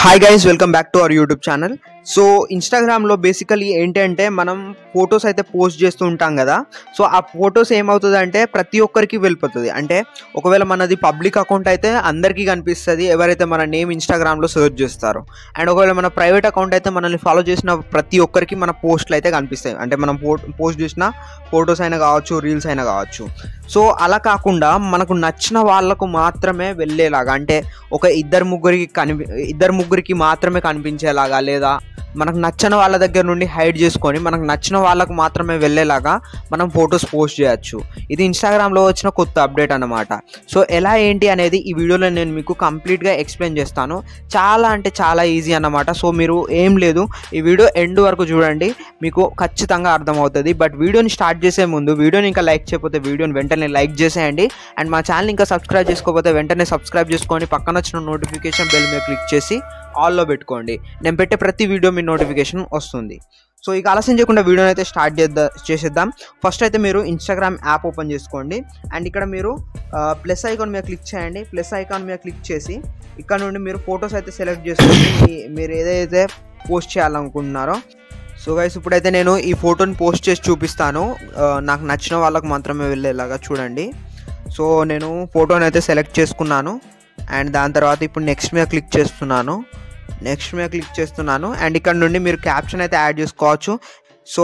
Hi guys, welcome back to our YouTube channel. So ఇన్స్టాగ్రామ్లో basically ఏంటంటే మనం photos అయితే పోస్ట్ చేస్తూ ఉంటాం కదా. సో ఆ ఫొటోస్ ఏమవుతుంది అంటే ప్రతి ఒక్కరికి వెళ్ళిపోతుంది. అంటే ఒకవేళ మనది పబ్లిక్ అకౌంట్ అయితే అందరికీ కనిపిస్తుంది ఎవరైతే మన నేమ్ ఇన్స్టాగ్రామ్లో సెర్చ్ చేస్తారో. అండ్ ఒకవేళ మన ప్రైవేట్ అకౌంట్ అయితే మనల్ని ఫాలో చేసిన ప్రతి ఒక్కరికి మన పోస్టులు అయితే కనిపిస్తాయి. అంటే మనం పోస్ట్ చేసిన ఫొటోస్ అయినా కావచ్చు, రీల్స్ అయినా కావచ్చు. సో అలా కాకుండా మనకు నచ్చిన వాళ్ళకు మాత్రమే వెళ్ళేలాగా, అంటే ఒక ఇద్దరు ముగ్గురికి మాత్రమే కనిపించేలాగా, లేదా మనకు నచ్చిన వాళ్ళ దగ్గర నుండి హైడ్ చేసుకొని మనకు నచ్చిన వాళ్ళకు మాత్రమే వెళ్ళేలాగా మనం ఫొటోస్ పోస్ట్ చేయొచ్చు. ఇది ఇన్స్టాగ్రామ్లో వచ్చిన కొత్త అప్డేట్ అన్నమాట. సో ఎలా ఏంటి అనేది ఈ వీడియోలో నేను మీకు కంప్లీట్గా ఎక్స్ప్లెయిన్ చేస్తాను. చాలా అంటే చాలా ఈజీ అన్నమాట. సో మీరు ఏం లేదు, ఈ వీడియో ఎండ్ వరకు చూడండి, మీకు ఖచ్చితంగా అర్థమవుతుంది. బట్ వీడియోని స్టార్ట్ చేసే ముందు వీడియోని ఇంకా లైక్ చేయకపోతే వీడియోని వెంటనే లైక్ చేసేయండి. అండ్ మా ఛానల్ ఇంకా సబ్స్క్రైబ్ చేసుకోకపోతే వెంటనే సబ్స్క్రైబ్ చేసుకొని పక్కన వచ్చిన నోటిఫికేషన్ బెల్ మీద క్లిక్ చేసి ఆల్లో పెట్టుకోండి. నేను పెట్టే ప్రతి వీడియో మీ నోటిఫికేషన్ వస్తుంది. సో ఇక ఆలస్యం చేయకుండా వీడియోని అయితే స్టార్ట్ చేసేద్దాం. ఫస్ట్ అయితే మీరు ఇన్స్టాగ్రామ్ యాప్ ఓపెన్ చేసుకోండి. అండ్ ఇక్కడ మీరు ప్లస్ ఐకాన్ మీద క్లిక్ చేయండి. ప్లస్ ఐకాన్ మీద క్లిక్ చేసి ఇక్కడ నుండి మీరు ఫొటోస్ అయితే సెలెక్ట్ చేసుకోండి, మీరు ఏదైతే పోస్ట్ చేయాలనుకుంటున్నారో. సో గైస్, ఇప్పుడైతే నేను ఈ ఫోటోని పోస్ట్ చేసి చూపిస్తాను, నాకు నచ్చిన వాళ్ళకు మాత్రమే వెళ్ళేలాగా చూడండి. సో నేను ఫోటోని అయితే సెలెక్ట్ చేసుకున్నాను. అండ్ దాని తర్వాత ఇప్పుడు నెక్స్ట్ మీద క్లిక్ చేస్తున్నాను. అండ్ ఇక్కడ నుండి మీరు క్యాప్షన్ అయితే యాడ్ చేసుకోవచ్చు. సో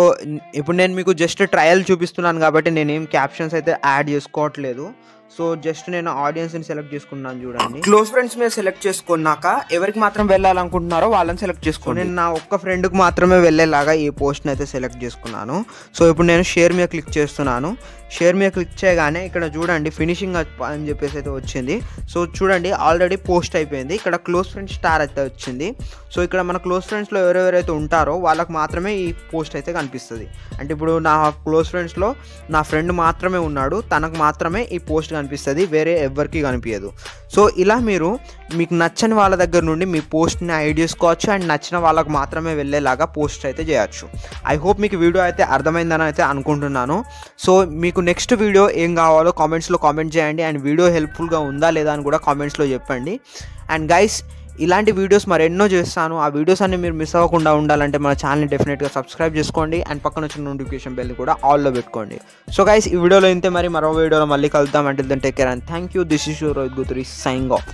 ఇప్పుడు నేను మీకు జస్ట్ ట్రయల్ చూపిస్తున్నాను కాబట్టి నేనేం క్యాప్షన్స్ అయితే యాడ్ చేసుకోవట్లేదు. సో జస్ట్ నేను ఆడియన్స్ని సెలెక్ట్ చేసుకున్నాను. చూడండి, క్లోజ్ ఫ్రెండ్స్ మీద సెలెక్ట్ చేసుకున్నాక ఎవరికి మాత్రం వెళ్ళాలనుకుంటున్నారో వాళ్ళని సెలెక్ట్ చేసుకోండి. నేను నా ఒక్క ఫ్రెండ్కి మాత్రమే వెళ్ళేలాగా ఈ పోస్ట్ని అయితే సెలెక్ట్ చేసుకున్నాను. సో ఇప్పుడు నేను షేర్ మీద క్లిక్ చేస్తున్నాను. షేర్ మీద క్లిక్ చేయగానే ఇక్కడ చూడండి ఫినిషింగ్ అని చెప్పేసి అయితే వచ్చింది. సో చూడండి ఆల్రెడీ పోస్ట్ అయిపోయింది. ఇక్కడ క్లోజ్ ఫ్రెండ్స్ స్టార్ అయితే వచ్చింది. సో ఇక్కడ మన క్లోజ్ ఫ్రెండ్స్లో ఎవరెవరైతే ఉంటారో వాళ్ళకి మాత్రమే ఈ పోస్ట్ అయితే కనిపిస్తుంది. అంటే ఇప్పుడు నా క్లోజ్ ఫ్రెండ్స్లో నా ఫ్రెండ్ మాత్రమే ఉన్నాడు, తనకు మాత్రమే ఈ పోస్ట్ కనిపిస్తుంది, వేరే ఎవరికి కనిపించదు. సో ఇలా మీరు మీకు నచ్చని వాళ్ళ దగ్గర నుండి మీ పోస్ట్ని హైడ్ చేసుకోవచ్చు అండ్ నచ్చిన వాళ్ళకు మాత్రమే వెళ్ళేలాగా పోస్ట్ అయితే చేయొచ్చు. ఐ హోప్ మీకు వీడియో అయితే అర్థమైందని అయితే అనుకుంటున్నాను. సో మీకు నెక్స్ట్ వీడియో ఏం కావాలో కామెంట్స్లో కామెంట్ చేయండి. అండ్ వీడియో హెల్ప్ఫుల్గా ఉందా లేదా అని కూడా కామెంట్స్లో చెప్పండి. అండ్ గైస్, ఇలాంటి వీడియోస్ మరెన్నో చేస్తాను. ఆ వీడియోస్ అన్ని మీరు మిస్ అవ్వకుండా ఉండాలంటే మన ఛానల్ని డెఫినెట్గా సబ్స్క్రైబ్ చేసుకోండి. అండ్ పక్కన వచ్చిన నోటిఫికేషన్ బెల్ కూడా ఆల్లో పెట్టుకోండి. సో గైస్, ఈ వీడియోలో ఇంతే, మరి మరో వీడియోలో మళ్ళీ కలుద్దాం. అంటే then take care and thank you. This is your Rohit Guthri signing of.